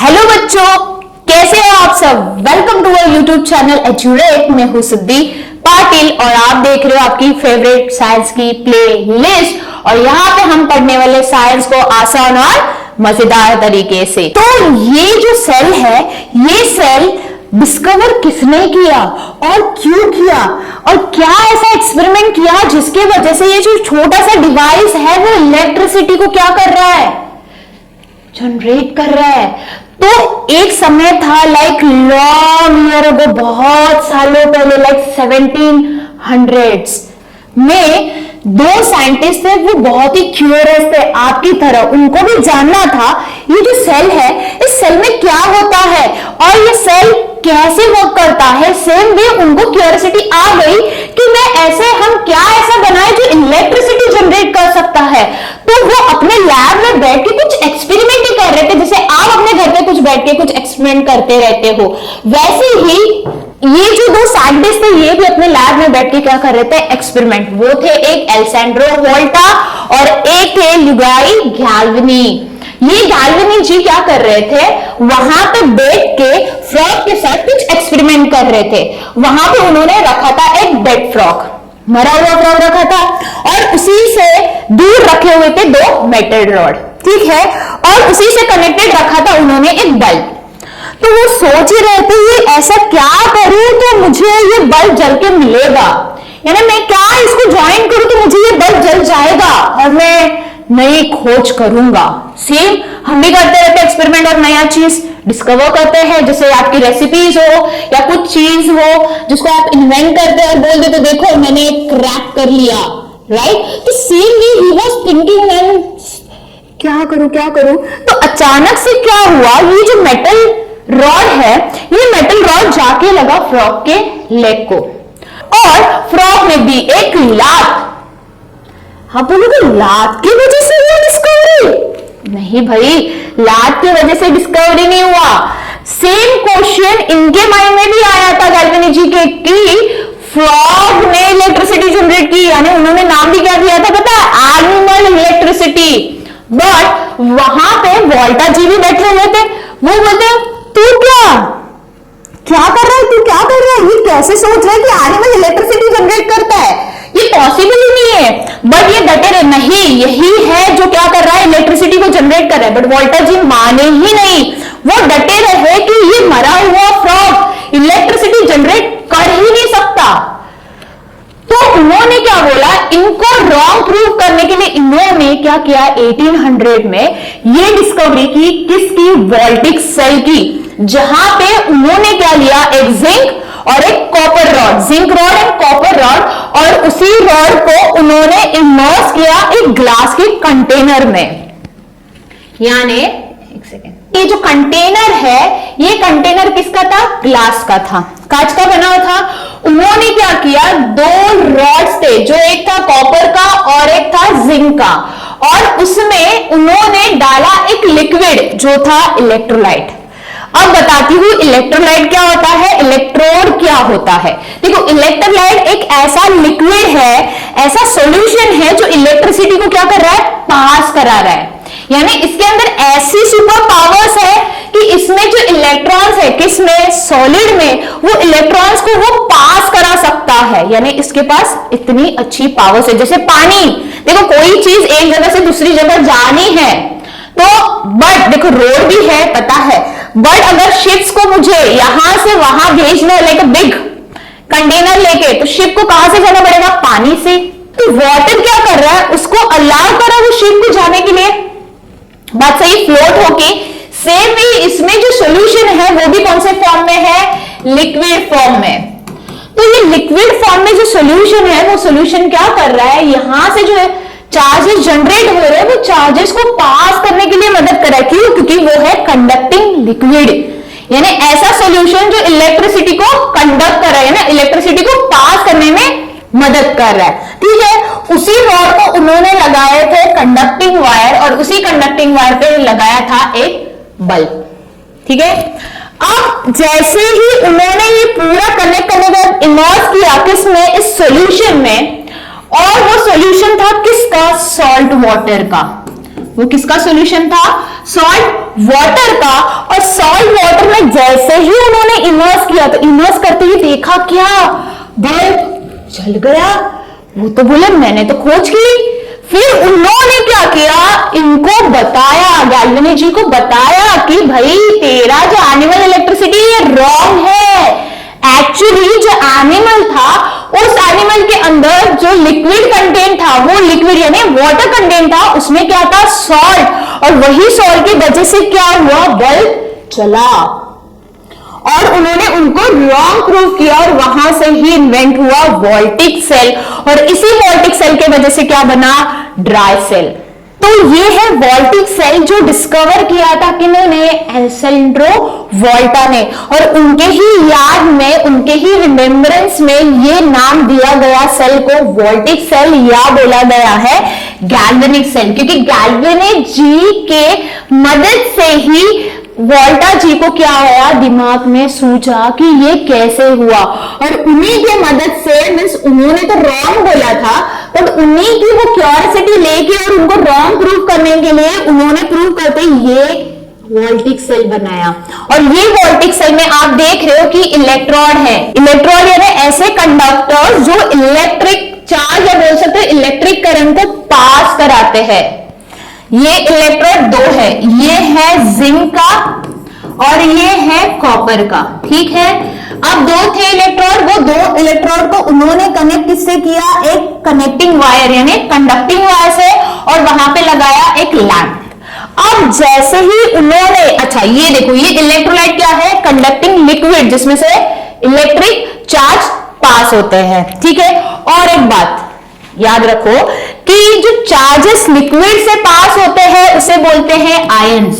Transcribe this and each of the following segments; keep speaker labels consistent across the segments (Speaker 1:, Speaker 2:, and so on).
Speaker 1: Hello बच्चों, कैसे हो आप सब। Welcome to our YouTube channel एजुरेट। मैं हूं सिद्धि पाटिल और आप देख रहे हो आपकी फेवरेट साइंस की प्ले लिस्ट। और यहाँ पे हम पढ़ने वाले साइंस को आसान और मजेदार तरीके से। तो ये जो सेल है, ये सेल डिस्कवर किसने किया और क्यों किया और क्या ऐसा एक्सपेरिमेंट किया जिसके वजह से ये जो छोटा सा डिवाइस है वो इलेक्ट्रिसिटी को क्या कर रहा है, जनरेट कर रहा है। तो एक समय था लाइक लॉन्ग ईयर अगो, बहुत सालों पहले, लाइक 1700s में दो साइंटिस्ट थे। वो बहुत ही क्यूरियस थे आपकी तरह, उनको भी जानना था ये जो सेल है, इस सेल में क्या होता है और ये सेल कैसे वर्क करता है। सेम वे उनको क्यूरियोसिटी आ गई कि हम क्या ऐसा बनाए जो इलेक्ट्रिसिटी जनरेट कर सकता है। तो वो अपने लैब में बैठ के कुछ एक्सपेरिमेंट ही कर रहे थे, जैसे आप अपने घर पे कुछ बैठ के कुछ एक्सपेरिमेंट करते रहते हो, वैसे ही ये जो दो साइंटिस्ट थे ये भी अपने लैब में बैठ के क्या कर रहे थे, एक्सपेरिमेंट। वो थे एक एलेसेंड्रो वोल्टा और एक थे लुइगी गैल्वानी। ये गैल्वानी जी क्या कर रहे थे, वहां पे बैठ के फ्रॉग के साथ कुछ एक्सपेरिमेंट कर रहे थे। वहां पे उन्होंने रखा था एक डेड फ्रॉग, मरा हुआ फ्रॉग रखा था, और उसी से दूर रखे हुए थे दो मेटल रॉड, ठीक है, और उसी से कनेक्टेड रखा था उन्होंने एक बल्ब। तो वो सोच ही रहे थे ये ऐसा क्या करूं तो मुझे ये बल्ब जल के मिलेगा, यानी मैं क्या इसको ज्वाइन करूं तो मुझे ये बल्ब जल जाएगा और मैं नई खोज करूंगा। सेम हम भी करते रहते हैं एक्सपेरिमेंट और नया चीज डिस्कवर करते हैं, जैसे आपकी रेसिपीज हो या कुछ चीज हो जिसको आप इन्वेंट करते हैं और बोल देते देखो मैंने क्रैक कर लिया, राइट। तो same way he was thinking and क्या करूं। तो अचानक से क्या हुआ, ये जो मेटल रॉड है, ये मेटल रॉड जाके लगा फ्रॉग के लेग को और फ्रॉग ने दी एक लात। हाँ बोलोगे लात की वजह से हुआ डिस्कवरी? नहीं भाई, लात की वजह से डिस्कवरी नहीं हुआ। सेम क्वेश्चन इनके माइंड में भी आया था गैल्वानी जी के कि फ्रॉग ने इलेक्ट्रिसिटी जनरेट की, यानी उन्होंने नाम भी क्या दिया था पता है, एनिमल इलेक्ट्रिसिटी। बट वहां पे वोल्टा जी भी बैठे हुए थे, वो बोलते तू क्या कर रहा है, तू क्या कर रहा है, ये कैसे सोच रहा है कि एनिमल इलेक्ट्रिसिटी जनरेट करता है, ये पॉसिबल ही नहीं है। बट ये डटे रहे, नहीं यही है जो क्या कर रहा है, इलेक्ट्रिसिटी को जनरेट कर रहा है। बट वोल्टा जी माने ही नहीं, वो डटे रहे कि ये मरा हुआ फ्रॉग इलेक्ट्रिसिटी जनरेट कर ही नहीं सकता। तो उन्होंने क्या बोला, इनको रॉन्ग प्रूव करने के लिए इन्होंने क्या किया, 1800 में ये डिस्कवरी की किसकी, वोल्टिक सेल की, जहां पे उन्होंने क्या लिया, एक जिंक और एक copper rod, zinc rod and copper rod, और उसी रॉड को उन्होंने इमर्स किया एक ग्लास के कंटेनर में। यानी एक सेकेंड, ये जो कंटेनर है, ये कंटेनर किसका था, ग्लास का था, कांच का बना हुआ था। उन्होंने क्या किया, दो रॉड्स थे, जो एक था कॉपर का और एक था जिंक का, और उसमें उन्होंने डाला एक लिक्विड जो था इलेक्ट्रोलाइट। अब बताती हूं इलेक्ट्रोलाइट क्या होता है, इलेक्ट्रोड क्या होता है। देखो इलेक्ट्रोलाइट एक ऐसा लिक्विड है, ऐसा सॉल्यूशन है जो इलेक्ट्रिसिटी को क्या कर रहा है, पास करा रहा है। यानी इसके अंदर ऐसी सुपर पावर्स है कि इसमें जो इलेक्ट्रॉन्स है, किसमें, सॉलिड में, वो इलेक्ट्रॉन्स को वो पास करा सकता है। यानी इसके पास इतनी अच्छी पावर्स है। जैसे पानी, देखो कोई चीज एक जगह से दूसरी जगह जानी है तो, बट देखो रोड भी है पता है, बट अगर शिप्स को मुझे यहां से वहां भेजना है लाइक अ बिग कंटेनर लेके, तो शिप को कहां से जाना पड़ेगा, पानी से। तो वाटर क्या कर रहा है, उसको अलाउ कर रहा है वो शिप को जाने के लिए, बात सही, फ्लोट होके। सेम भी इसमें जो सॉल्यूशन है वो भी कौन से फॉर्म में है, लिक्विड फॉर्म में। तो ये लिक्विड फॉर्म में जो सॉल्यूशन है, वो सॉल्यूशन क्या कर रहा है, यहां से जो चार्जेस जनरेट हो रहे हैं वो चार्जेस को पास करने के लिए मदद कर रहा है। क्यों, क्योंकि वो है कंडक्टिंग लिक्विड, यानी ऐसा सॉल्यूशन जो इलेक्ट्रिसिटी को कंडक्ट कर रहा है ना, इलेक्ट्रिसिटी को पास करने में मदद कर रहा है, ठीक है। उसी रॉड को उन्होंने लगाए थे कंडक्टिंग वायर, और उसी कंडक्टिंग वायर पे लगाया था एक बल्ब, ठीक है। अब जैसे ही उन्होंने ये पूरा कनेक्ट करने का इमर्स किया किसमें, इस सॉल्यूशन में, और वो सॉल्यूशन था किसका, सॉल्ट वाटर का। वो किसका सॉल्यूशन था? सॉल्ट वाटर का। और सॉल्ट वाटर में जैसे ही उन्होंने इमर्स किया तो इमर्स करते ही देखा क्या? बल्ब जल गया। वो तो बोले मैंने तो खोज की। फिर उन्होंने क्या किया? इनको बताया, गैल्वेनी जी को बताया कि भाई तेरा जो एनिमल इलेक्ट्रिसिटी ये रॉन्ग है। एक्चुअली जो एनिमल था उस एनिमल के अंदर जो लिक्विड कंटेंट था वो लिक्विड यानी वाटर कंटेंट था, उसमें क्या था? सॉल्ट। और वही सॉल्ट की वजह से क्या हुआ? बल्ब चला। और उन्होंने उनको रॉन्ग प्रूव किया और वहां से ही इन्वेंट हुआ वोल्टिक सेल। और इसी वोल्टिक सेल के वजह से क्या बना? Dry cell. तो ये है वोल्टिक सेल जो डिस्कवर किया था किन्होंने? एल्सेंड्रो वोल्टा ने। और उनके ही याद में, उनके ही रिमेम्बरेंस में ये नाम दिया गया सेल को वोल्टिक सेल, या बोला गया है गैल्वेनिक सेल, क्योंकि गैल्वेनिक जी के मदद से ही वोल्टा जी को क्या आया? दिमाग में सूझा कि ये कैसे हुआ। और उन्हीं के मदद से, मीन्स उन्होंने तो रॉन्ग बोला था, पर उन्हीं की वो क्यूरियोसिटी लेके और उनको रॉन्ग प्रूव करने के लिए उन्होंने प्रूव करते ये वोल्टिक सेल बनाया। और ये वोल्टिक सेल में आप देख रहे हो कि इलेक्ट्रोड है। इलेक्ट्रोड यानी ऐसे कंडक्टर जो इलेक्ट्रिक चार्ज या बोल सकते हो इलेक्ट्रिक करंट को पास कराते हैं। ये इलेक्ट्रोड दो है, ये है जिंक का और ये है कॉपर का। ठीक है, अब दो थे इलेक्ट्रोड, वो दो इलेक्ट्रोड को उन्होंने कनेक्ट किससे किया? एक कनेक्टिंग वायर यानी कंडक्टिंग वायर से, और वहां पे लगाया एक लैंप। अब जैसे ही उन्होंने, अच्छा ये देखो, ये इलेक्ट्रोलाइट क्या है? कंडक्टिंग लिक्विड जिसमें से इलेक्ट्रिक चार्ज पास होते हैं। ठीक है, और एक बात याद रखो कि जो चार्जेस लिक्विड से पास होते हैं उसे बोलते हैं आयंस,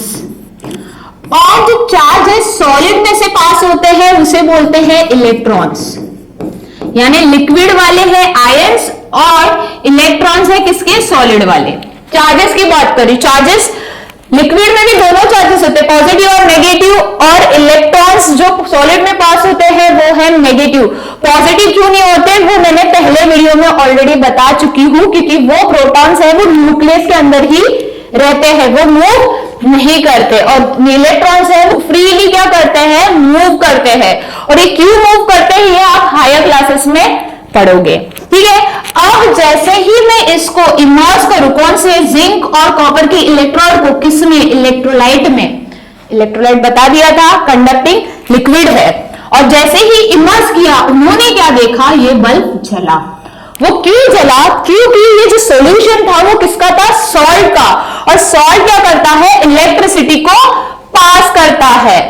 Speaker 1: और जो चार्जेस सॉलिड में से पास होते हैं उसे बोलते हैं इलेक्ट्रॉन्स। यानी लिक्विड वाले हैं आयंस और इलेक्ट्रॉन्स है किसके? सॉलिड वाले। चार्जेस की बात करें, चार्जेस लिक्विड में भी दोनों चार्जेस होते हैं, पॉजिटिव और नेगेटिव, और इलेक्ट्रॉन्स जो सॉलिड में पास होते हैं वो है नेगेटिव। पॉजिटिव क्यों नहीं होते वो मैंने पहले वीडियो में ऑलरेडी बता चुकी हूं, क्योंकि वो प्रोटॉन्स है वो न्यूक्लियस के अंदर ही रहते हैं, वो मूव नहीं करते, और इलेक्ट्रॉन्स है वो फ्रीली क्या करते हैं? मूव करते हैं। और ये क्यों मूव करते हैं ये आप हायर क्लासेस में पढ़ोगे। ठीक है, अब जैसे ही मैं इसको इमर्स करूं, कौन से? जिंक और कॉपर की इलेक्ट्रोड को, किसमें? इलेक्ट्रोलाइट में। इलेक्ट्रोलाइट बता दिया था कंडक्टिंग लिक्विड है। और जैसे ही इमर्स किया उन्होंने क्या देखा? ये बल्ब जला। वो क्यों जला? क्योंकि ये जो सॉल्यूशन था वो किसका था? सॉल्ट का। और सॉल्ट क्या करता है? इलेक्ट्रिसिटी को पास करता है।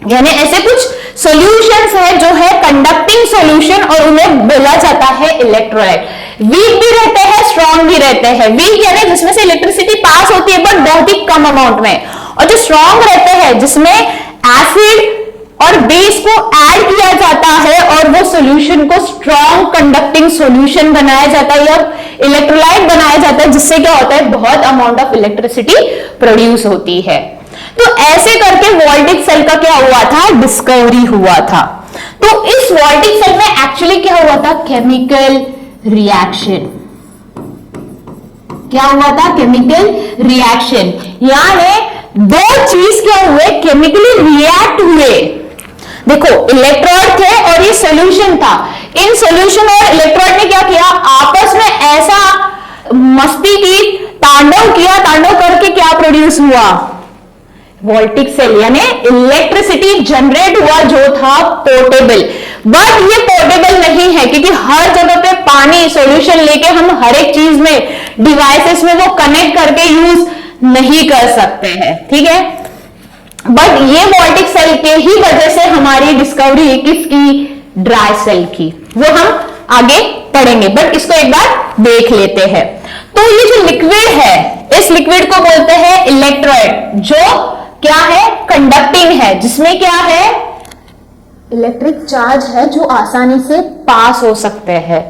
Speaker 1: यानी ऐसे कुछ सॉल्यूशंस है जो है कंडक्टिंग सॉल्यूशन, और उन्हें बोला जाता है इलेक्ट्रोलाइट। वीक भी रहते हैं, स्ट्रॉन्ग भी रहते हैं। वीक यानी जिसमें से इलेक्ट्रिसिटी पास होती है बट बहुत ही कम अमाउंट में, और जो स्ट्रॉन्ग रहते हैं जिसमें एसिड और बेस को ऐड किया जाता है और वो सॉल्यूशन को स्ट्रॉन्ग कंडक्टिंग सॉल्यूशन बनाया जाता है या इलेक्ट्रोलाइट बनाया जाता है, जिससे क्या होता है? बहुत अमाउंट ऑफ इलेक्ट्रिसिटी प्रोड्यूस होती है। तो ऐसे करके वोल्टिक सेल का क्या हुआ था? डिस्कवरी हुआ था। तो इस वोल्टिक सेल में एक्चुअली क्या हुआ था? Chemical reaction. क्या हुआ था? केमिकल रिएक्शन, यानी दो चीज क्या हुए? केमिकली रिएक्ट हुए। देखो, इलेक्ट्रोड थे और ये सॉल्यूशन था। इन सॉल्यूशन और इलेक्ट्रोड ने क्या किया? आपस में ऐसा मस्ती की, तांडव किया। तांडव करके क्या प्रोड्यूस हुआ? वोल्टिक सेल, यानी इलेक्ट्रिसिटी जनरेट हुआ जो था पोर्टेबल। बट ये पोर्टेबल नहीं है, क्योंकि हर जगह पे पानी सॉल्यूशन लेके हम हर एक चीज में, डिवाइसेस में वो कनेक्ट करके यूज नहीं कर सकते हैं। ठीक है, बट ये वोल्टिक सेल के ही वजह से हमारी डिस्कवरी किसकी? ड्राई सेल की। वो हम आगे पढ़ेंगे, बट इसको एक बार देख लेते हैं। तो ये जो लिक्विड है, इस लिक्विड को बोलते हैं इलेक्ट्रोलाइट, जो क्या है? कंडक्टिंग है, जिसमें क्या है? इलेक्ट्रिक चार्ज है जो आसानी से पास हो सकते हैं।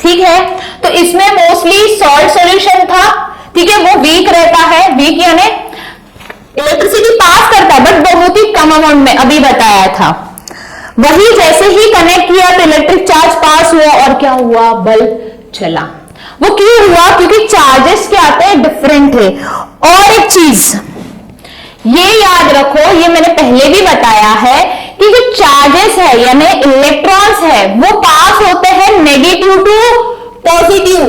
Speaker 1: ठीक है, तो इसमें मोस्टली सॉल्ट सॉल्यूशन था। ठीक है, वो वीक रहता है, वीक यानी इलेक्ट्रिसिटी पास करता है बट बहुत ही कम अमाउंट में, अभी बताया था। वही जैसे ही कनेक्ट किया तो इलेक्ट्रिक चार्ज पास हुआ और क्या हुआ? बल्ब चला। वो क्यों हुआ? क्योंकि चार्जेस क्या आते हैं? डिफरेंट थे। और एक चीज ये याद रखो, ये मैंने पहले भी बताया है कि जो चार्जेस है यानी इलेक्ट्रॉन्स है वो पास होते हैं नेगेटिव टू पॉजिटिव,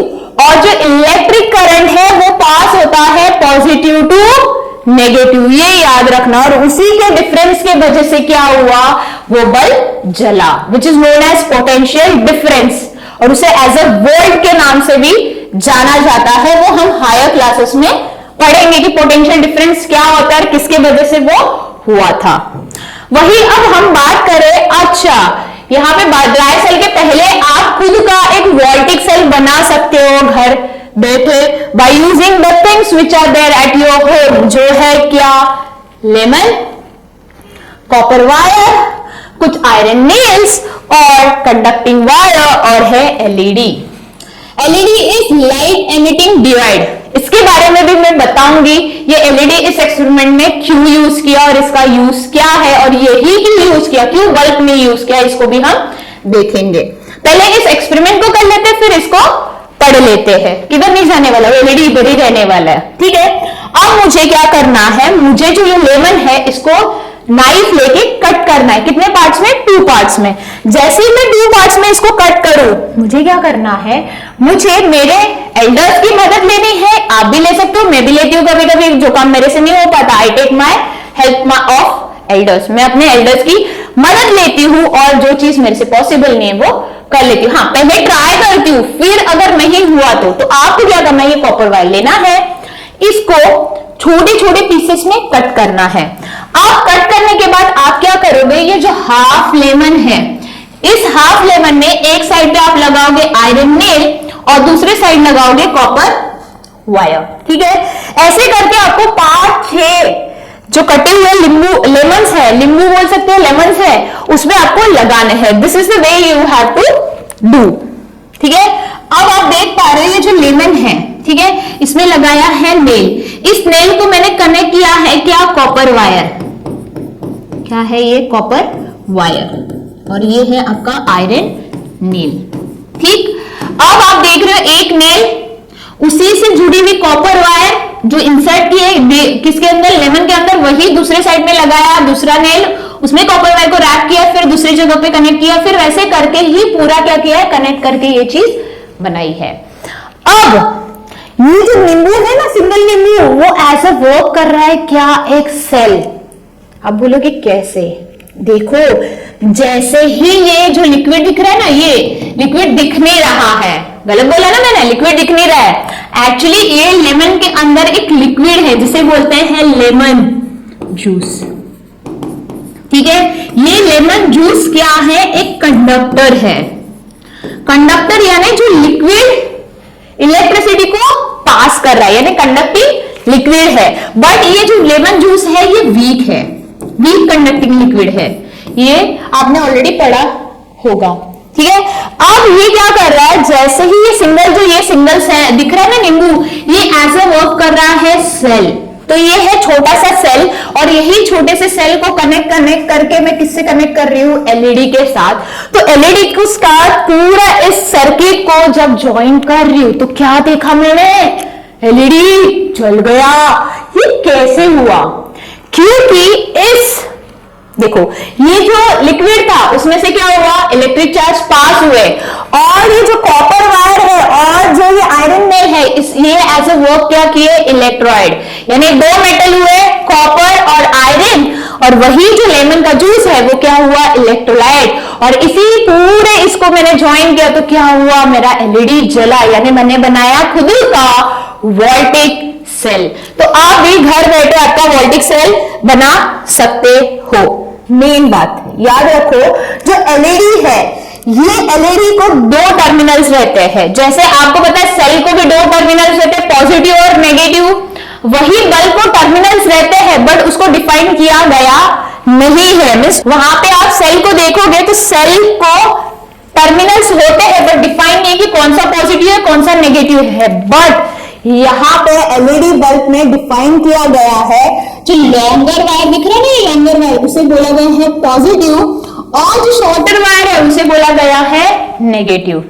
Speaker 1: और जो इलेक्ट्रिक करंट है वो पास होता है पॉजिटिव टू नेगेटिव, ये याद रखना। और उसी के डिफरेंस के वजह से क्या हुआ, वो बल्ब जला, which is known as potential difference, और उसे एज अ वोल्ट के नाम से भी जाना जाता है। वो हम हायर क्लासेस में पढ़ेंगे कि पोटेंशियल डिफरेंस क्या होता है, किसके वजह से वो हुआ था। वही अब हम बात करें, अच्छा यहाँ पे ड्राई सेल के पहले आप खुद का एक वोल्टिक सेल बना सकते हो घर बैठे by using the things which are there at your home, जो है क्या, लेमन, कॉपर वायर, कुछ आयरन नेल्स और कंडक्टिंग वायर, और है LED. LED is light emitting device, इसके बारे में भी मैं बताऊंगी। ये एलईडी इस एक्सपेरिमेंट में क्यों यूज किया और इसका यूज क्या है, और यही क्यों यूज किया, क्यों बल्ब में यूज किया, इसको भी हम देखेंगे। पहले इस एक्सपेरिमेंट को कर लेते हैं, फिर इसको पढ़ लेते हैं। किधर नहीं जाने वाला, एलईडी इधर ही रहने वाला है, ठीक है। अब मुझे क्या करना है, मुझे जो ये लेमन है इसको नाइफ लेके कट करना है। कितने पार्ट्स में, 2 पार्ट्स में। जैसे ही मैं 2 पार्ट्स में इसको कट करूं, मुझे क्या करना है, मुझे मेरे एल्डर्स की मदद लेनी है। आप भी ले सकते हो, मैं भी लेती हूँ कभी कभी, जो काम मेरे से नहीं हो पाता, I take my help of elders, मैं अपने एल्डर्स की मदद लेती हूँ, और जो चीज मेरे से पॉसिबल नहीं है वो कर लेती हूँ। हाँ, पहले ट्राई करती हूँ, फिर अगर नहीं हुआ तो आपको क्या करना है, ये कॉपर वायर लेना है, इसको छोटे छोटे पीसेस में कट करना है। आप कट करने के बाद आप क्या करोगे, ये जो हाफ लेमन है, इस हाफ लेमन में एक साइड पे आप लगाओगे आयरन नेल और दूसरे साइड लगाओगे कॉपर वायर, ठीक है। ऐसे करके आपको 5-6 जो कटे हुए लेमन्स है, नींबू बोल सकते हो, लेमन्स है, उसमें आपको लगाने हैं। This is the way you have to do, ठीक है। अब आप देख पा रहे हो ये जो लेमन है, ठीक है, इसमें लगाया है नेल। इस नेल को मैंने कनेक्ट किया है क्या, कॉपर वायर, क्या है ये, कॉपर वायर, और ये है आपका आयरन नेल, ठीक। अब आप देख रहे हो एक नेल, उसी से जुड़ी हुई कॉपर वायर जो इंसर्ट किए किसके अंदर, लेमन के अंदर, वही दूसरे साइड में लगाया, दूसरा नेल, उसमें कॉपर वायर को रैप किया, फिर दूसरी जगह पे कनेक्ट किया, फिर वैसे करके ही पूरा क्या किया है, कनेक्ट करके ये चीज बनाई है। अब ये जो नींबू है ना, सिंगल नींबू, वो ऐसा वर्क कर रहा है क्या, एक सेल। अब बोलोगे कैसे, देखो जैसे ही ये जो लिक्विड दिख रहा है ना, ये लिक्विड दिख नहीं रहा है, गलत बोला ना मैंने, लिक्विड दिख नहीं रहा है। एक्चुअली ये लेमन के अंदर एक लिक्विड है जिसे बोलते हैं लेमन जूस, ठीक है। ये लेमन जूस क्या है, एक कंडक्टर है। कंडक्टर यानी जो लिक्विड इलेक्ट्रिसिटी को पास कर रहा है, यानी कंडक्टिंग लिक्विड है। बट ये जो लेमन जूस है ये वीक है, वीक कंडक्टिंग लिक्विड है, ये आपने ऑलरेडी पढ़ा होगा, ठीक है। अब ये क्या कर रहा है, जैसे ही ये सिंगल दिख रहा है ना नींबू, ये ऐसे वर्क कर रहा है सेल। तो ये है छोटा सा सेल, और यही छोटे से सेल को कनेक्ट करके मैं किससे कनेक्ट कर रही हूँ, एलईडी के साथ। तो एलईडी को साथ पूरा इस सर्किट को जब ज्वाइन कर रही हूं तो क्या देखा मैंने, एलईडी जल गया। ये कैसे हुआ, क्योंकि इस देखो ये जो लिक्विड था उसमें से क्या हुआ, इलेक्ट्रिक चार्ज पास हुए, और ये जो कॉपर वायर है और जो ये आयरन नेल है, ये एज ए वर्क क्या किए, इलेक्ट्रोलाइट, यानी 2 मेटल हुए, कॉपर और आयरन, और वही जो लेमन का जूस है वो क्या हुआ, इलेक्ट्रोलाइट। और इसी पूरे इसको मैंने ज्वाइन किया तो क्या हुआ, मेरा एलईडी जला, यानी मैंने बनाया खुद का वोल्टिक सेल। तो आप भी घर बैठे आपका वोल्टिक सेल बना सकते हो। मेन बात याद रखो, जो एलईडी है, ये एलईडी को 2 टर्मिनल्स रहते हैं। जैसे आपको पता है सेल को भी 2 टर्मिनल्स रहते हैं, पॉजिटिव और नेगेटिव, वही बल्ब को टर्मिनल्स रहते हैं, बट उसको डिफाइन किया गया नहीं है। मींस वहां पे आप सेल को देखोगे तो सेल को टर्मिनल्स होते हैं, बट डिफाइन नहीं कि कौन सा पॉजिटिव है कौन सा नेगेटिव है। बट यहाँ पे एलईडी बल्ब में डिफाइन किया गया है, जो लॉन्गर वायर दिख रहा है ना, लॉन्गर वायर, उसे बोला गया है पॉजिटिव, और जो शॉर्टर वायर है उसे बोला गया है नेगेटिव।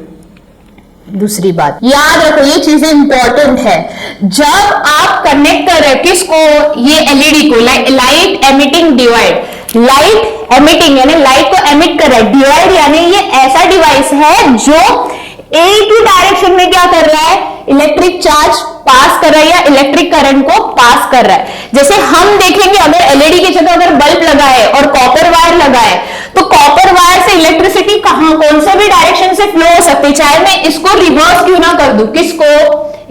Speaker 1: दूसरी बात याद रखो, ये चीजें इंपॉर्टेंट है। जब आप कनेक्ट कर रहे हो किसको, ये एलईडी को, light emitting divide, light emitting यानी लाइट को एमिट कर रहा है, डिवाइड यानी ये ऐसा डिवाइस है जो एक ही डायरेक्शन में क्या कर रहा है, इलेक्ट्रिक चार्ज पास कर रहा है या इलेक्ट्रिक करंट को पास कर रहा है। जैसे हम देखेंगे अगर एलईडी की जगह अगर बल्ब लगाए और कॉपर वायर लगाए तो कॉपर वायर से इलेक्ट्रिसिटी कहां, कौन से भी डायरेक्शन से फ्लो हो सकती है, चाहे मैं इसको रिवर्स क्यों ना कर दूं, किसको,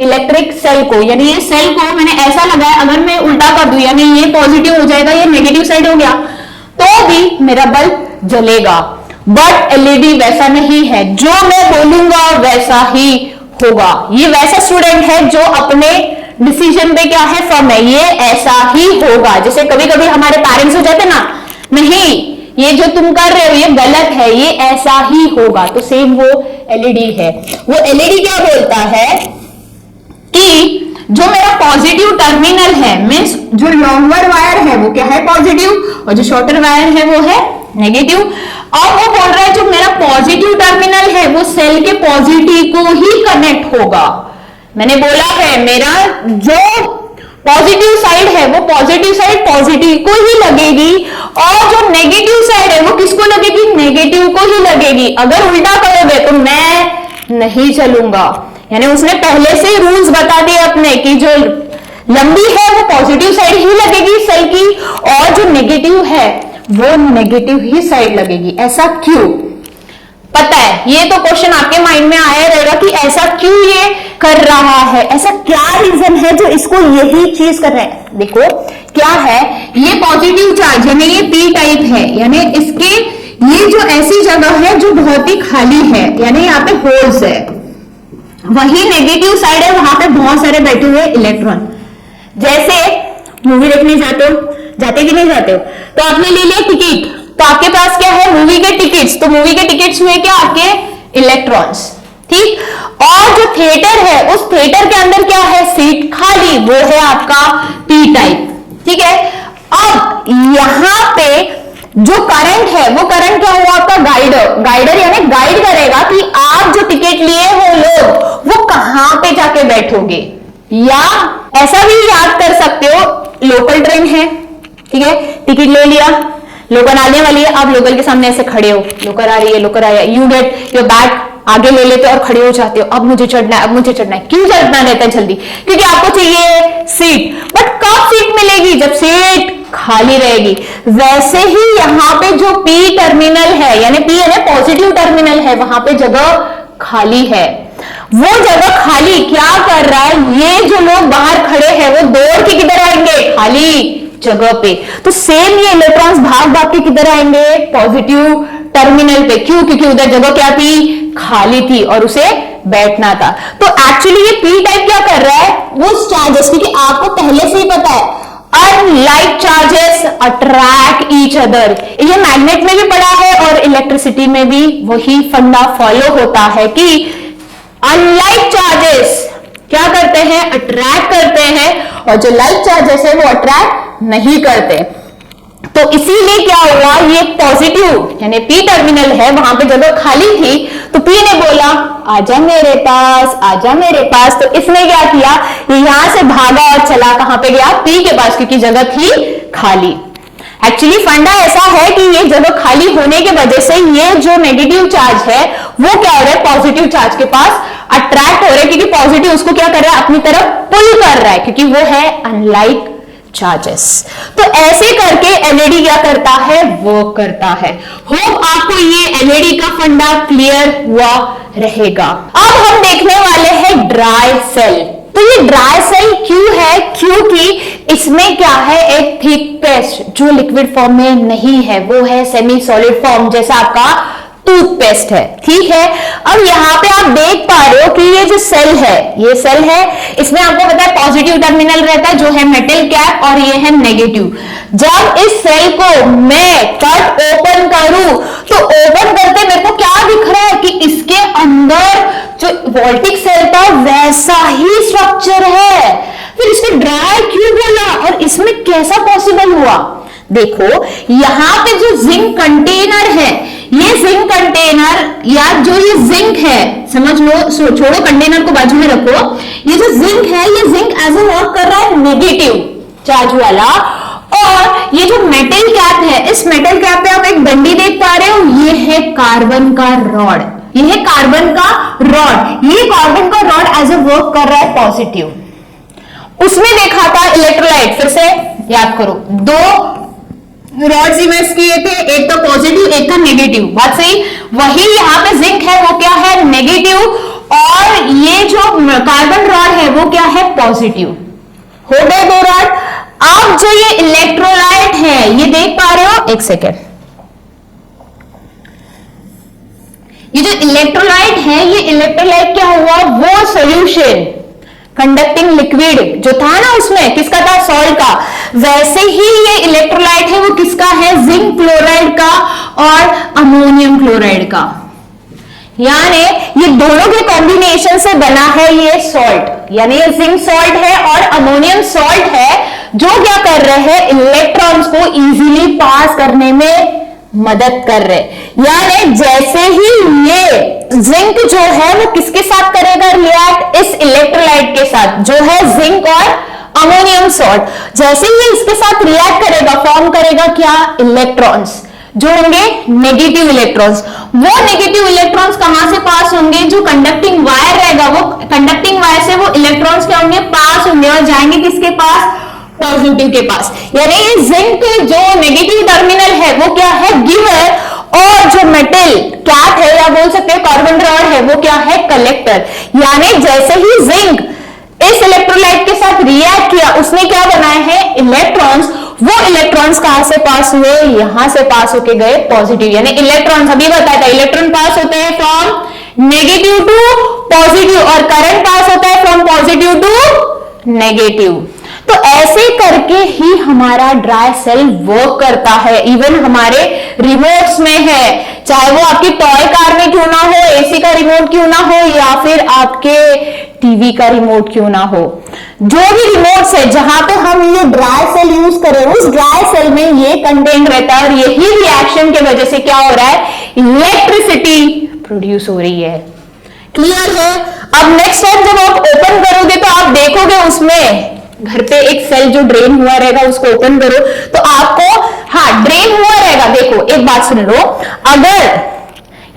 Speaker 1: इलेक्ट्रिक सेल को, यानी ये सेल को मैंने ऐसा लगाया, अगर मैं उल्टा कर दूं यानी ये पॉजिटिव हो जाएगा, ये नेगेटिव साइड हो गया, तो भी मेरा बल्ब जलेगा। बट एलईडी वैसा नहीं है, जो मैं बोलूंगा वैसा ही होगा। ये वैसा स्टूडेंट है जो अपने डिसीजन पे क्या है, फर्म है, ये ऐसा ही होगा। जैसे कभी कभी हमारे पेरेंट्स हो जाते ना, नहीं ये जो तुम कर रहे हो ये गलत है, ये ऐसा ही होगा, तो सेम वो एलईडी है। वो एलईडी क्या बोलता है कि जो मेरा पॉजिटिव टर्मिनल है, मीन्स जो लॉन्गर वायर है वो क्या है, पॉजिटिव, और जो शॉर्टर वायर है वो है नेगेटिव। और वो बोल रहा है जो मेरा पॉजिटिव टर्मिनल है वो सेल के पॉजिटिव को ही कनेक्ट होगा। मैंने बोला है मेरा जो पॉजिटिव साइड है वो पॉजिटिव साइड पॉजिटिव को ही लगेगी, और जो नेगेटिव साइड है वो किसको लगेगी, नेगेटिव को ही लगेगी। अगर उल्टा करोगे तो मैं नहीं चलूंगा। यानी उसने पहले से रूल्स बता दिए अपने कि जो लंबी है वो पॉजिटिव साइड ही लगेगी सेल की, और जो नेगेटिव है वो नेगेटिव ही साइड लगेगी। ऐसा क्यों, पता है, ये तो क्वेश्चन आपके माइंड में आया रहेगा कि ऐसा क्यों ये कर रहा है, ऐसा क्या रीजन है जो इसको यही चीज कर रहा है। देखो क्या है, ये पॉजिटिव चार्ज यानी ये पी टाइप है, यानी इसके ये जो ऐसी जगह है जो बहुत ही खाली है, यानी यहाँ पे होल्स है, वही नेगेटिव साइड है, वहां पे बहुत सारे बैठे हुए इलेक्ट्रॉन। जैसे मूवी देखने जाते हो, जाते कि नहीं जाते हो, तो आपने ले लिया टिकट, तो आपके पास क्या है, मूवी के टिकट्स, तो मूवी के टिकट्स हुए क्या, आपके इलेक्ट्रॉन्स, ठीक। और जो थिएटर है उस थिएटर के अंदर क्या है, सीट खाली, वो है आपका पी टाइप, ठीक है। अब यहां पे जो करंट है वो करंट क्या हुआ आपका, गाइडर, गाइडर यानी गाइड करेगा कि आप जो टिकट लिए हो लोग वो कहां पे जाके बैठोगे। या ऐसा भी याद कर सकते हो, लोकल ट्रेन है, ठीक है, टिकट ले लिया, लोकल आने वाली है, आप लोकल के सामने ऐसे खड़े हो, लोकल आ रही है, लोकल आया, यू गेट योर बैग, आगे ले लेते हो और खड़े हो जाते हो, अब मुझे चढ़ना है, अब मुझे चढ़ना है। क्यों चढ़ना रहता है जल्दी, क्योंकि आपको चाहिए सीट। बट कब सीट मिलेगी, जब सीट खाली रहेगी। वैसे ही यहाँ पे जो पी टर्मिनल है, यानी पी यानी पॉजिटिव टर्मिनल है, वहां पे जगह खाली है। वो जगह खाली क्या कर रहा है, ये जो लोग बाहर खड़े हैं वो दौड़ के किधर आएंगे, खाली जगह पे। तो सेम ये इलेक्ट्रॉन्स भाग भाग के किधर आएंगे, पॉजिटिव टर्मिनल पे। क्यों, क्योंकि उधर जगह क्या थी, खाली थी और उसे बैठना था। तो एक्चुअली ये पी टाइप क्या कर रहा है, वो चार्जेस, क्योंकि आपको पहले से ही पता है unlike charges attract each other, ये मैग्नेट में भी पढ़ा है और इलेक्ट्रिसिटी में भी वही फंडा फॉलो होता है कि अनलाइक चार्जेस क्या करते हैं, अट्रैक्ट करते हैं, और जो लाइक चार्जेस है वो अट्रैक्ट नहीं करते। तो इसीलिए क्या हुआ, ये पॉजिटिव यानी पी टर्मिनल है, वहां पे जगह खाली थी, तो पी ने बोला आजा मेरे पास, आजा मेरे पास। तो इसने क्या किया, ये यहां से भागा और चला कहां पे गया, पी के पास, क्योंकि जगह थी खाली। एक्चुअली फंडा ऐसा है कि ये जगह खाली होने की वजह से ये जो नेगेटिव चार्ज है वो क्या हो रहा है, पॉजिटिव चार्ज के पास अट्रैक्ट हो रहा है, क्योंकि पॉजिटिव उसको क्या कर रहा है, अपनी तरफ पुल कर रहा है, क्योंकि वो है अनलाइक चार्जेस। तो ऐसे करके एलईडी क्या करता है, वर्क करता है। होप आपको ये एलईडी का फंडा क्लियर हुआ रहेगा। अब हम देखने वाले हैं ड्राई सेल। तो ये ड्राई सेल क्यों है, क्योंकि इसमें क्या है, एक थिक पेस्ट जो लिक्विड फॉर्म में नहीं है, वो है सेमी सॉलिड फॉर्म, जैसा आपका टूथपेस्ट है, ठीक है। अब यहाँ पे आप देख पा रहे हो कि ये जो सेल है, ये सेल है, इसमें आपको पता है पॉजिटिव टर्मिनल रहता है जो है मेटल कैप, और ये है नेगेटिव। जब इस सेल को मैं कट ओपन करूं तो ओपन करते मेरे को क्या दिख रहा है कि इसके अंदर जो वोल्टिक सेल था वैसा ही स्ट्रक्चर है। फिर इसमें ड्राई क्यों बोला और इसमें कैसा पॉसिबल हुआ, देखो यहाँ पे जो जिंक कंटेनर है ये जिंक कंटेनर या जो ये जिंक है, समझ लो, छोड़ो कंटेनर को बाजू में रखो, ये जो जिंक है ये जिंक एज ए वर्क कर रहा है नेगेटिव चार्ज वाला। और ये जो मेटल कैप है, इस मेटल कैप पे आप एक डंडी देख पा रहे हो, ये है कार्बन का रॉड, ये है कार्बन का रॉड। ये कार्बन का रॉड एज ए वर्क कर रहा है पॉजिटिव। उसमें देखा था इलेक्ट्रोलाइट, फिर से याद करो, दो रॉड्स इमेज किए थे, एक तो पॉजिटिव एक था नेगेटिव, बात सही। वही यहाँ पे जिंक है वो क्या है, नेगेटिव, और ये जो कार्बन रॉड है वो क्या है, पॉजिटिव। हो गए दो रॉड। अब जो ये इलेक्ट्रोलाइट है ये देख पा रहे हो, एक सेकेंड, ये जो इलेक्ट्रोलाइट है, ये इलेक्ट्रोलाइट क्या हुआ, वो सोल्यूशन कंडक्टिंग लिक्विड जो था ना उसमें, किसका था, सॉल्ट का, वैसे ही ये इलेक्ट्रोलाइट है वो किसका है, जिंक क्लोराइड का और अमोनियम क्लोराइड का। यानी ये दोनों के कॉम्बिनेशन से बना है ये सॉल्ट, यानी ये जिंक सॉल्ट है और अमोनियम सॉल्ट है, जो क्या कर रहे हैं, इलेक्ट्रॉन्स को इजीली पास करने में मदद कर रहे। यानी जैसे ही ये जिंक जो है वो किसके साथ करेगा रिएक्ट, इस इलेक्ट्रोलाइट के साथ जो है जिंक और अमोनियम सॉल्ट, जैसे ही इसके साथ रिएक्ट करेगा फॉर्म करेगा क्या, इलेक्ट्रॉन्स जो होंगे नेगेटिव इलेक्ट्रॉन्स। वो नेगेटिव इलेक्ट्रॉन्स कहां से पास होंगे, जो कंडक्टिंग वायर रहेगा, वो कंडक्टिंग वायर से वो इलेक्ट्रॉन्स क्या होंगे, पास होंगे और जाएंगे किसके पास, पॉजिटिव के पास। यानी जिंक जो नेगेटिव टर्मिनल है वो क्या है, गिवर, और जो मेटल कैप है या बोल सकते हैं कार्बन रॉड है वो क्या है, कलेक्टर। यानी जैसे ही जिंक इस इलेक्ट्रोलाइट के साथ रिएक्ट किया, उसने क्या बनाया है, इलेक्ट्रॉन्स। वो इलेक्ट्रॉन्स कहां से पास हुए, यहां से पास होके गए पॉजिटिव। यानी इलेक्ट्रॉन्स अभी बताया था, इलेक्ट्रॉन पास होते हैं फ्रॉम नेगेटिव टू पॉजिटिव, और करंट पास होता है फ्रॉम पॉजिटिव टू नेगेटिव। तो ऐसे करके ही हमारा ड्राई सेल वर्क करता है। इवन हमारे रिमोट्स में है, चाहे वो आपकी टॉय कार में क्यों ना हो, एसी का रिमोट क्यों ना हो, या फिर आपके टीवी का रिमोट क्यों ना हो, जो भी रिमोट्स है जहां पे हम ये ड्राई सेल यूज करें, उस ड्राई सेल में ये कंटेंट रहता है, और यही रिएक्शन की वजह से क्या हो रहा है, इलेक्ट्रिसिटी प्रोड्यूस हो रही है। क्लियर है। अब नेक्स्ट टाइम जब आप ओपन करोगे तो आप देखोगे उसमें घर पे एक सेल जो ड्रेन हुआ रहेगा, उसको ओपन करो तो आपको, हाँ ड्रेन हुआ रहेगा। देखो एक बात सुन लो, अगर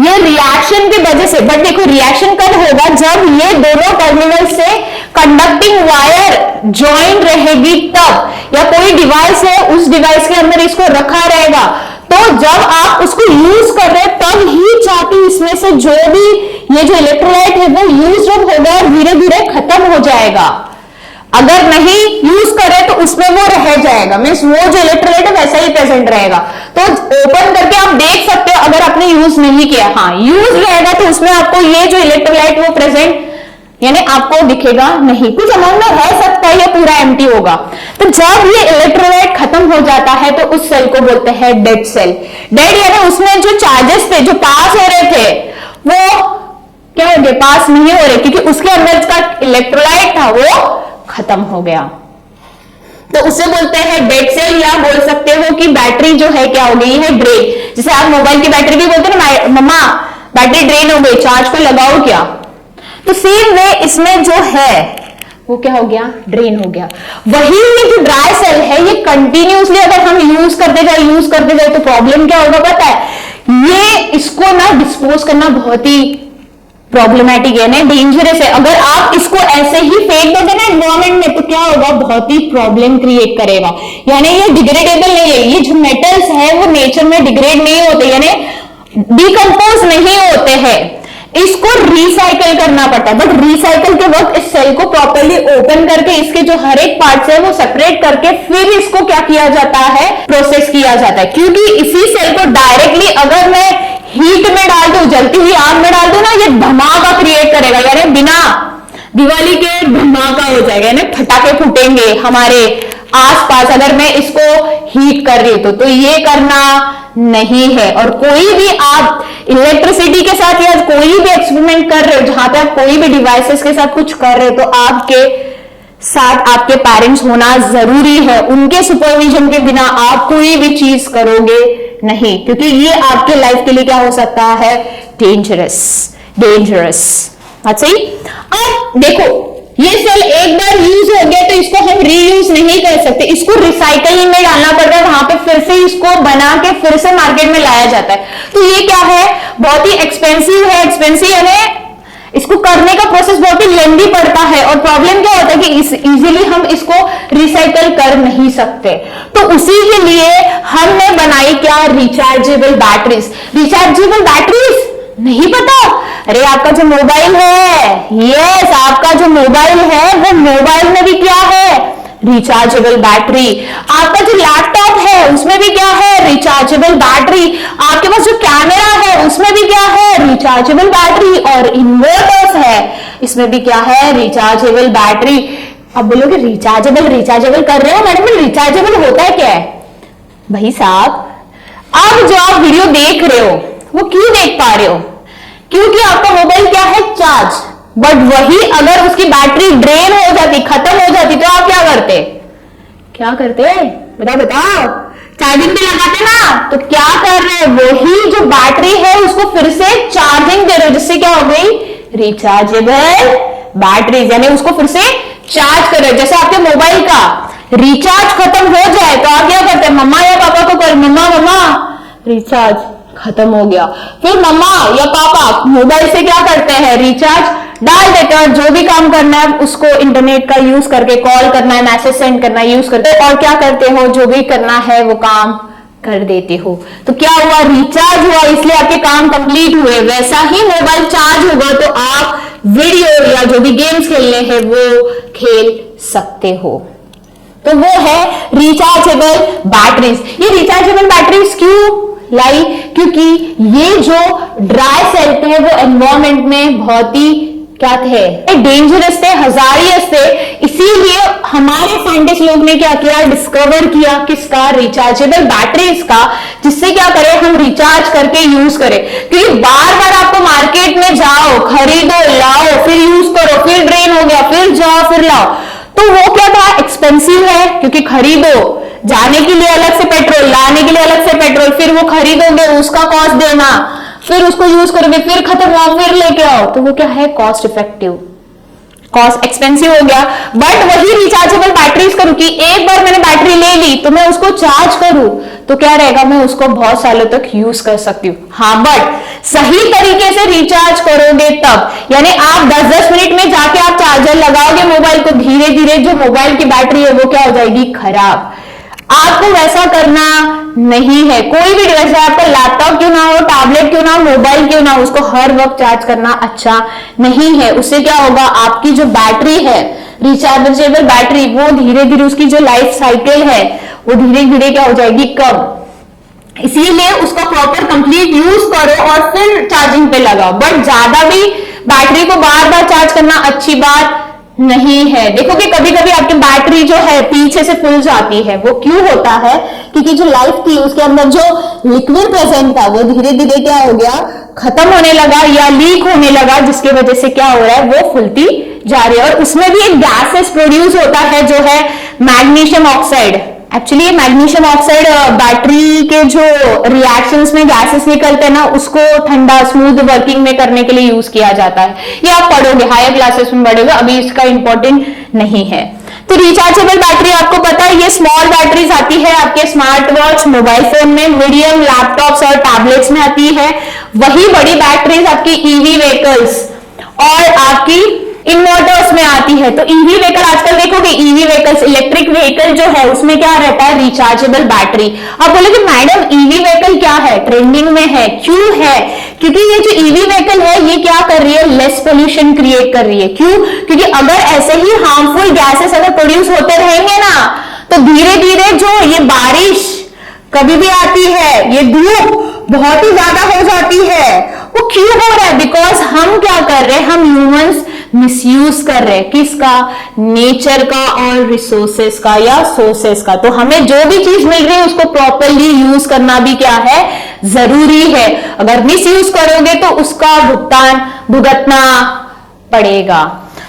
Speaker 1: ये रिएक्शन की वजह से, बट देखो रिएक्शन कब होगा, जब ये दोनों टर्मिनल से कंडक्टिंग वायर ज्वाइन रहेगी तब, या कोई डिवाइस है उस डिवाइस के अंदर इसको रखा रहेगा, तो जब आप उसको यूज कर रहे हैं तब ही जाके इसमें से जो भी ये जो इलेक्ट्रोलाइट है वो यूज होगा और धीरे धीरे खत्म हो जाएगा। अगर नहीं यूज करे तो उसमें वो रह जाएगा, मीन्स वो जो इलेक्ट्रोलाइट है वैसा ही प्रेजेंट रहेगा। तो ओपन करके आप देख सकते हो, अगर आपने यूज नहीं किया, हाँ यूज रहेगा तो उसमें आपको ये जो इलेक्ट्रोलाइट वो प्रेजेंट यानी आपको दिखेगा नहीं, कुछ अमाउंट में रह सकता है, ये पूरा एम्प्टी होगा। तो जब ये इलेक्ट्रोलाइट खत्म हो जाता है तो उस सेल को बोलते हैं डेड सेल। डेड यानी उसमें जो चार्जेस थे जो पास हो रहे थे वो क्या हो गए, पास नहीं हो रहे, क्योंकि उसके अंदर का इलेक्ट्रोलाइट था वो खत्म हो गया। तो उसे बोलते हैं डेड सेल, या बोल सकते हो कि बैटरी जो है क्या हो गई है, ड्रेन। जैसे आप मोबाइल की बैटरी भी बोलते हैं ना, मम्मा बैटरी ड्रेन हो गई, चार्ज को लगाओ क्या। तो सेम वे इसमें जो है वो क्या हो गया, ड्रेन हो गया। वही ये जो ड्राई सेल है ये कंटिन्यूसली अगर हम यूज करते जाए तो प्रॉब्लम क्या होगा पता है, ये इसको ना डिस्पोज करना बहुत ही प्रॉब्लमैटिक है ना, डेंजरस है। अगर आप इसको ऐसे ही फेंक दोगे ना एनवायरमेंट में तो क्या होगा, बहुत ही प्रॉब्लम क्रिएट करेगा। यानी ये डिग्रेडेबल नहीं है, ये जो मेटल्स है वो नेचर में डिग्रेड नहीं होते, यानी डिकम्पोज नहीं होते हैं, इसको रिसाइकल करना पड़ता है। बट रिसाइकल के वक्त इस सेल को प्रॉपर्ली ओपन करके इसके जो हर एक पार्ट है वो सेपरेट करके फिर इसको क्या किया जाता है, प्रोसेस किया जाता है। क्योंकि इसी सेल को डायरेक्टली अगर मैं हीट में डाल दूं, जलती हुई आग में डाल दूं ना, ये धमाका क्रिएट करेगा, यानी बिना दिवाली के धमाका हो जाएगा, यानी फटाके फूटेंगे हमारे आसपास अगर मैं इसको हीट कर रही हूं तो ये करना नहीं है। और कोई भी आप इलेक्ट्रिसिटी के साथ या कोई भी एक्सपेरिमेंट कर रहे हो, जहां पे आप कोई भी डिवाइसेस के साथ कुछ कर रहे हो, तो आपके साथ आपके पेरेंट्स होना जरूरी है। उनके सुपरविजन के बिना आप कोई भी चीज करोगे नहीं, क्योंकि ये आपके लाइफ के लिए क्या हो सकता है, डेंजरस। अच्छा, अब देखो ये सेल एक बार यूज हो गया तो इसको हम रीयूज नहीं कर सकते, इसको रिसाइकलिंग में डालना पड़ता है, वहां पे फिर से इसको बना के फिर से मार्केट में लाया जाता है। तो ये क्या है, बहुत ही एक्सपेंसिव है। एक्सपेंसिव यानी इसको करने का प्रोसेस बहुत ही लेंदी पड़ता है, और प्रॉब्लम क्या होता है कि इजीली हम इसको रिसाइकल कर नहीं सकते। तो उसी के लिए हमने बनाई क्या, रिचार्जेबल बैटरीज। रिचार्जेबल बैटरीज नहीं पता? अरे आपका जो मोबाइल है, यस, आपका जो मोबाइल है वो मोबाइल में भी क्या है, रिचार्जेबल बैटरी। आपका जो लैपटॉप है उसमें भी क्या है, रिचार्जेबल बैटरी। आपके पास जो कैमरा है उसमें भी क्या है, रिचार्जेबल बैटरी। और इन्वर्टर्स है, इसमें भी क्या है, रिचार्जेबल बैटरी। अब बोलोगे रिचार्जेबल कर रहे हो मैडम, रिचार्जेबल होता है क्या है? भाई साहब, अब जो आप वीडियो देख रहे हो वो क्यों देख पा रहे हो, क्योंकि आपका मोबाइल क्या है, चार्ज। बट वही अगर उसकी बैटरी ड्रेन हो जाती, खत्म हो जाती, तो आप क्या करते बताओ, चार्जिंग पे लगाते ना, तो क्या कर रहे हैं, वही जो बैटरी है उसको फिर से चार्जिंग दे रहे हो, जिससे क्या हो गई, रिचार्जेबल बैटरीज, यानी उसको फिर से चार्ज कर रहे हो। जैसे आपके मोबाइल का रिचार्ज खत्म हो जाए तो आप क्या करते हैं, मम्मा या पापा को कॉल, मम्मा रिचार्ज खत्म हो गया, फिर मम्मा या पापा मोबाइल से क्या करते हैं, रिचार्ज डाल देते हैं, जो भी काम करना है उसको इंटरनेट का यूज करके, कॉल करना है, मैसेज सेंड करना है, यूज करते हैं, और क्या करते हो, जो भी करना है वो काम कर देते हो। तो क्या हुआ, रिचार्ज हुआ, इसलिए आपके काम कंप्लीट हुए। वैसा ही मोबाइल चार्ज होगा तो आप वीडियो या जो भी गेम्स खेलने हैं वो खेल सकते हो। तो वो है रिचार्जेबल बैटरीज। ये रिचार्जेबल बैटरीज क्यों लाई, क्योंकि ये जो ड्राई सेल थे वो एनवायरमेंट में बहुत ही क्या थे, डेंजरस थे, हजारियस थे। इसीलिए हमारे साइंटिस्ट लोग ने क्या किया, डिस्कवर किया किसका, रिचार्जेबल बैटरीज का, जिससे क्या करें, हम रिचार्ज करके यूज करें। क्योंकि बार बार आपको मार्केट में जाओ, खरीदो, लाओ, फिर यूज करो, फिर ड्रेन हो गया, फिर जाओ, फिर लाओ, तो वो क्या था, एक्सपेंसिव है, क्योंकि खरीदो, जाने के लिए अलग से पेट्रोल, लाने के लिए अलग से पेट्रोल, फिर वो खरीदोगे, उसका कॉस्ट देना, फिर उसको यूज करोगे, फिर खत्म हुआ, फिर लेके आओ, तो वो क्या है, कॉस्ट इफेक्टिव, कॉस्ट एक्सपेंसिव हो गया। बट वही रिचार्जेबल बैटरीज करूं कि एक बार मैंने बैटरी ले ली तो मैं उसको चार्ज करूं, तो क्या रहेगा, मैं उसको बहुत सालों तक यूज कर सकती हूँ। हाँ, बट सही तरीके से रिचार्ज करोगे तब, यानी आप 10-10 मिनट में जाके आप चार्जर लगाओगे मोबाइल को, धीरे धीरे जो मोबाइल की बैटरी है वो क्या हो जाएगी, खराब। आपको वैसा करना नहीं है। कोई भी डिवाइस, आपका लैपटॉप क्यों ना हो, टैबलेट क्यों ना हो, मोबाइल क्यों ना हो, उसको हर वक्त चार्ज करना अच्छा नहीं है। उससे क्या होगा, आपकी जो बैटरी है, रिचार्जेबल बैटरी, वो धीरे धीरे उसकी जो लाइफ साइकिल है वो धीरे धीरे क्या हो जाएगी, कम। इसीलिए उसका प्रॉपर कंप्लीट यूज करो और फिर चार्जिंग पे लगाओ। बट ज्यादा भी बैटरी को बार बार चार्ज करना अच्छी बात नहीं है। देखो कि कभी कभी आपकी बैटरी जो है पीछे से फुल जाती है, वो क्यों होता है, क्योंकि जो लाइफ थी उसके अंदर जो लिक्विड प्रेजेंट था वो धीरे धीरे क्या हो गया, खत्म होने लगा या लीक होने लगा, जिसकी वजह से क्या हो रहा है, वो फुलती जा रही है। और उसमें भी एक गैसेस प्रोड्यूस होता है जो है magnesium oxide. Actually magnesium oxide battery के जो रिएक्शंस में गैसेस निकलते हैं ना, उसको ठंडा स्मूथ वर्किंग में करने के लिए यूज किया जाता है। ये आप पढ़ोगे, हायर क्लासेस में पढ़ोगे, अभी इसका इंपॉर्टेंट नहीं है। तो रिचार्जेबल बैटरी आपको पता है, ये स्मॉल बैटरीज आती है आपके स्मार्ट वॉच, मोबाइल फोन में, मीडियम लैपटॉप्स और टैबलेट्स में आती है। वही बड़ी बैटरीज आपकी ईवी व्हीकल्स और आपकी इन्वर्टर्स में आती है। तो ईवी व्हीकल आजकल देखोगे, ईवी व्हीकल्स, इलेक्ट्रिक व्हीकल जो है उसमें क्या रहता है, रिचार्जेबल बैटरी। आप बोलोगे मैडम ईवी व्हीकल क्या है, ट्रेंडिंग में है, क्यों है, क्योंकि ये जो ईवी व्हीकल है ये क्या कर रही है, लेस पोल्यूशन क्रिएट कर रही है। क्यों, क्योंकि अगर ऐसे ही हार्मफुल गैसेस अगर प्रोड्यूस होते रहेंगे ना, तो धीरे धीरे जो ये बारिश कभी भी आती है, ये धूप बहुत ही ज्यादा हो जाती है। वो क्यों हो रहा है, बिकॉज हम क्या कर रहे हैं, हम ह्यूमंस मिसयूज कर रहे हैं, किसका, नेचर का और रिसोर्सेस का या सोर्सेस का। तो हमें जो भी चीज मिल रही है उसको प्रॉपरली यूज करना भी क्या है, जरूरी है। अगर मिसयूज करोगे तो उसका भुगतान भुगतना पड़ेगा।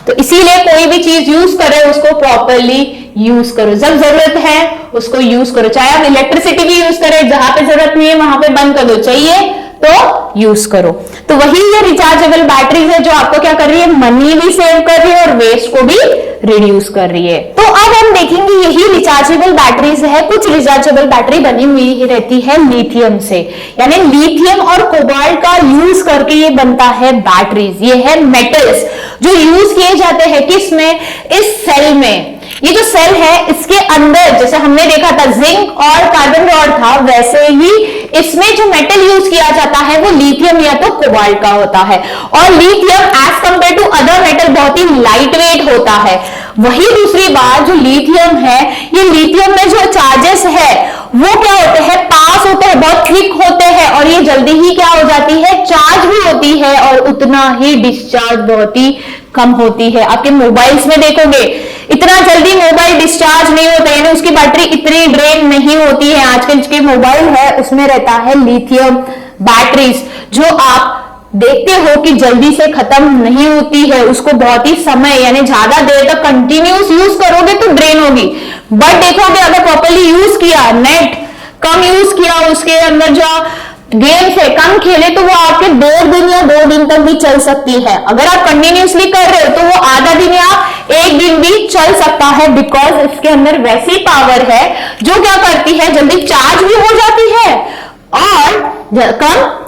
Speaker 1: तो इसीलिए कोई भी चीज यूज करे उसको प्रॉपरली यूज करो, जब जरूरत है उसको यूज करो। चाहे आप इलेक्ट्रिसिटी भी यूज करें, जहां पे जरूरत नहीं है वहां पे बंद कर दो, चाहिए तो यूज करो। तो वही ये रिचार्जेबल बैटरीज है जो आपको क्या कर रही है, मनी भी सेव कर रही है और वेस्ट को भी रिड्यूस कर रही है। तो अब हम देखेंगे यही रिचार्जेबल बैटरीज है, कुछ रिचार्जेबल बैटरी बनी हुई ही रहती है लिथियम से, यानी लिथियम और कोबाल्ट का यूज करके ये बनता है बैटरीज। ये है मेटल्स जो यूज किए जाते हैं किसमें, इस सेल में। ये जो सेल है इसके अंदर जैसे हमने देखा था जिंक और कार्बन रॉड था, वैसे ही इसमें जो मेटल यूज किया जाता है वो लिथियम या तो कोबाल्ट का होता है। और lithium as compare to other metal बहुत ही लाइट वेट होता है। वही दूसरी बात, जो लिथियम है, ये लिथियम में जो चार्जेस है वो क्या होते हैं, पास होते हैं, बहुत थिक होते हैं और ये जल्दी ही क्या हो जाती है, चार्ज भी होती है और उतना ही डिस्चार्ज बहुत ही कम होती है। आपके मोबाइल्स में देखोगे इतना जल्दी मोबाइल डिस्चार्ज नहीं होता, यानी उसकी बैटरी इतनी ड्रेन नहीं होती है। आजकल के मोबाइल है उसमें रहता है लिथियम बैटरीज, जो आप देखते हो कि जल्दी से खत्म नहीं होती है, उसको बहुत ही समय यानी ज्यादा देर तक कंटिन्यूस यूज करोगे तो ड्रेन होगी। बट देखोगे अगर प्रॉपर्ली यूज किया, नेट कम यूज किया, उसके अंदर जो गेम्स है कम खेले, तो वो आपके 2 दिन या 2 दिन तक भी चल सकती है। अगर आप कंटिन्यूसली कर रहे हो तो वो आधा दिन या 1 दिन भी चल सकता है, बिकॉज इसके अंदर वैसी पावर है जो क्या करती है, जल्दी चार्ज भी हो जाती है और कम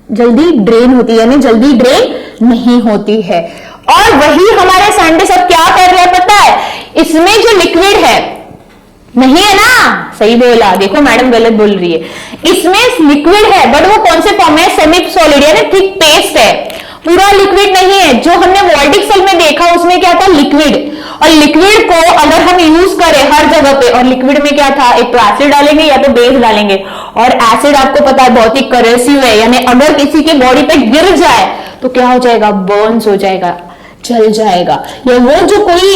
Speaker 1: जल्दी ड्रेन होती है, यानी जल्दी ड्रेन नहीं होती है। और वही हमारे साइंटिस्ट अब क्या कर रहे हैं पता है, इसमें जो लिक्विड है, नहीं है ना, सही बोला, देखो मैडम गलत बोल रही है, इसमें लिक्विड है बट वो कौन से फॉर्म में, सेमी सॉलिड यानी थिक पेस्ट है, पूरा लिक्विड नहीं है। जो हमने वोल्टिक सेल में देखा उसमें क्या था, लिक्विड। और लिक्विड को अगर हम यूज करें हर जगह पे, और लिक्विड में क्या था, एक तो एसिड डालेंगे या तो बेस डालेंगे, और एसिड आपको पता है बहुत ही करेसिव है, यानी अगर किसी के बॉडी पे गिर जाए तो क्या हो जाएगा, बर्न्स हो जाएगा, जल जाएगा। या वो जो कोई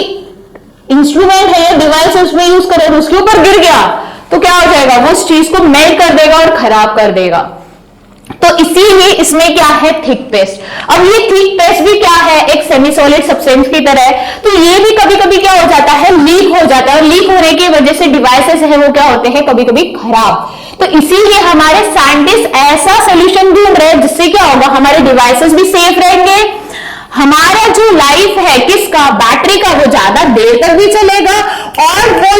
Speaker 1: इंस्ट्रूमेंट है या डिवाइस है उसमें यूज करें उसके ऊपर गिर गया तो क्या हो जाएगा, वो उस चीज को मेल्ट कर देगा और खराब कर देगा। तो इसीलिए इसमें क्या है, थिक पेस्ट। अब ये थिक पेस्ट भी क्या है, एक सेमी सॉलिड सब्सटेंस की तरह है, तो ये भी कभी कभी क्या हो जाता है, लीक हो जाता है, और लीक होने की वजह से डिवाइसेस है वो क्या होते हैं, कभी कभी खराब। तो इसीलिए हमारे साइंटिस्ट ऐसा सोल्यूशन ढूंढ रहे हैं जिससे क्या होगा, हमारे डिवाइसेस भी सेफ रहेंगे, हमारा जो लाइफ है किसका, बैटरी का, वो ज्यादा देर तक भी चलेगा, और वो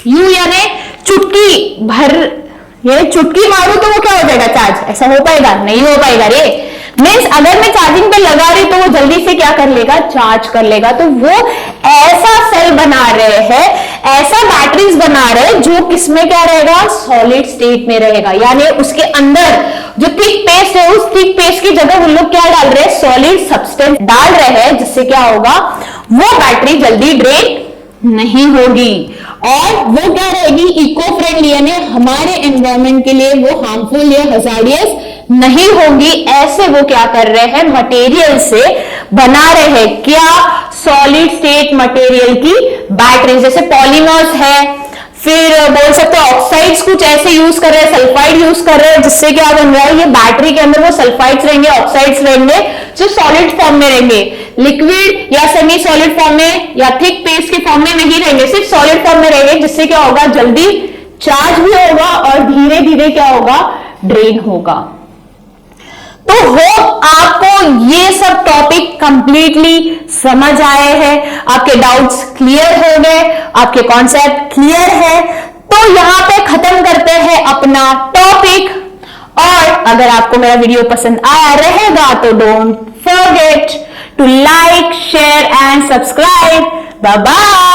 Speaker 1: यू यानी चुटकी भर, ये चुटकी मारू तो वो क्या हो जाएगा, चार्ज। ऐसा हो पाएगा, नहीं हो पाएगा रे। मीन्स अगर मैं चार्जिंग पे लगा रही तो वो जल्दी से क्या कर लेगा, चार्ज कर लेगा। तो वो ऐसा सेल बना रहे हैं, ऐसा बैटरीज बना रहे हैं जो किसमें क्या रहेगा, सॉलिड स्टेट में रहेगा, यानी उसके अंदर जो थिक पेस्ट है उस थिक पेस्ट की जगह उन लोग क्या डाल रहे हैं, सॉलिड सब्सटेंस डाल रहे हैं, जिससे क्या होगा, वो बैटरी जल्दी ड्रेन नहीं होगी और वो क्या रहेगी, इको फ्रेंडली, यानी हमारे एनवायरमेंट के लिए वो हार्मफुल या हजारियस नहीं होगी। ऐसे वो क्या कर रहे हैं, मटेरियल से बना रहे हैं, क्या, सॉलिड स्टेट मटेरियल की बैटरी, जैसे पॉलीमर्स है, फिर बोल सकते हैं ऑक्साइड्स कुछ ऐसे यूज कर रहे हैं, सल्फाइड यूज कर रहे हैं, जिससे क्या बन रहा है, ये बैटरी के अंदर वो सल्फाइड्स रहेंगे, ऑक्साइड्स रहेंगे, जो सॉलिड फॉर्म में रहेंगे, लिक्विड या सेमी सॉलिड फॉर्म में या थिक पेस्ट के फॉर्म में नहीं रहेंगे, सिर्फ सॉलिड फॉर्म में रहेंगे, जिससे क्या होगा, जल्दी चार्ज भी होगा और धीरे धीरे क्या होगा, ड्रेन होगा। तो होप आपको ये सब टॉपिक कंप्लीटली समझ आए हैं, आपके डाउट्स क्लियर हो गए, आपके कॉन्सेप्ट क्लियर है। तो यहां पे खत्म करते हैं अपना टॉपिक, और अगर आपको मेरा वीडियो पसंद आया रहेगा तो don't forget to like, share and subscribe. Bye bye.